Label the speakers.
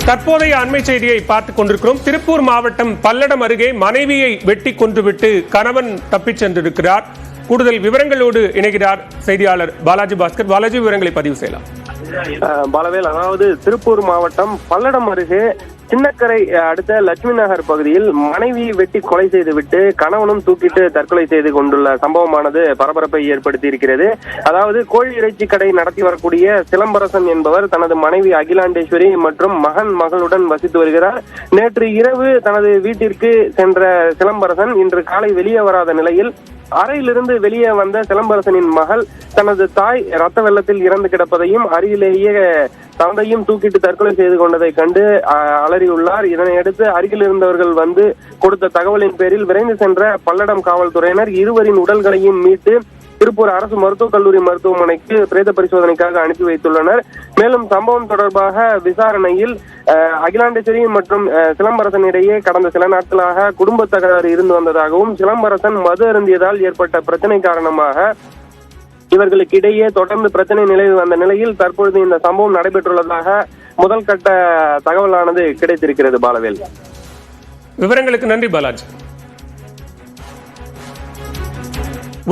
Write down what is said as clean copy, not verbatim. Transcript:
Speaker 1: தற்போதைய அண்மை செய்தியை பார்த்துக் கொண்டிருக்கிறோம். திருப்பூர் மாவட்டம் பல்லடம் அருகே மனைவியை வெட்டி கொன்றுவிட்டு கணவன் தப்பிச் சென்றிருக்கிறார். கூடுதல் விவரங்களோடு இணைகிறார் செய்தியாளர் பாலாஜி பாஸ்கர். பாலாஜி, விவரங்களை பதிவு செய்யலாம்.
Speaker 2: பாலவேல், அதாவது திருப்பூர் மாவட்டம் பல்லடம் அருகே சின்னக்கரை அடுத்த லட்சுமி நகர் பகுதியில் மனைவியை வெட்டி கொலை செய்துவிட்டு கணவனும் தூக்கிட்டு தற்கொலை செய்து கொண்டுள்ள சம்பவமானது பரபரப்பை ஏற்படுத்தி இருக்கிறது. அதாவது கோழி இறைச்சி கடை நடத்தி வரக்கூடிய சிலம்பரசன் என்பவர் தனது மனைவி அகிலாண்டேஸ்வரி மற்றும் மகளுடன் வசித்து வருகிறார். நேற்று இரவு தனது வீட்டிற்கு சென்ற சிலம்பரசன் இன்று காலை வெளியே வராத நிலையில் அறையிலிருந்து வெளியே வந்த சிலம்பரசனின் மகள் தனது தாய் ரத்த வெள்ளத்தில் இறந்து கிடப்பதையும் அருகிலேயே தந்தையும் தூக்கிட்டு தற்கொலை செய்து கொண்டதை கண்டு அலறியுள்ளார். இதனையடுத்து அருகில் இருந்தவர்கள் வந்து கொடுத்த தகவலின் பேரில் விரைந்து சென்ற பல்லடம் காவல்துறையினர் இருவரின் உடல்களையும் மீட்டு திருப்பூர் அரசு மருத்துவக் கல்லூரி மருத்துவமனைக்கு பிரேத பரிசோதனைக்காக அனுப்பி வைத்துள்ளனர். மேலும் சம்பவம் தொடர்பாக விசாரணையில் அகிலாண்டேஸ்வரி மற்றும் சிலம்பரசன் இடையே கடந்த சில நாட்களாக குடும்ப தகராறு இருந்து வந்ததாகவும் சிலம்பரசன் மது அருந்தியதால் ஏற்பட்ட பிரச்சனை காரணமாக இவர்களுக்கு இடையே தொடர்ந்து பிரச்சனை நிலவி வந்த நிலையில் தற்பொழுது இந்த சம்பவம் நடைபெற்றுள்ளதாக முதல் கட்ட தகவலானது கிடைத்திருக்கிறது. பாலவேல்,
Speaker 1: விவரங்களுக்கு நன்றி பாலாஜி.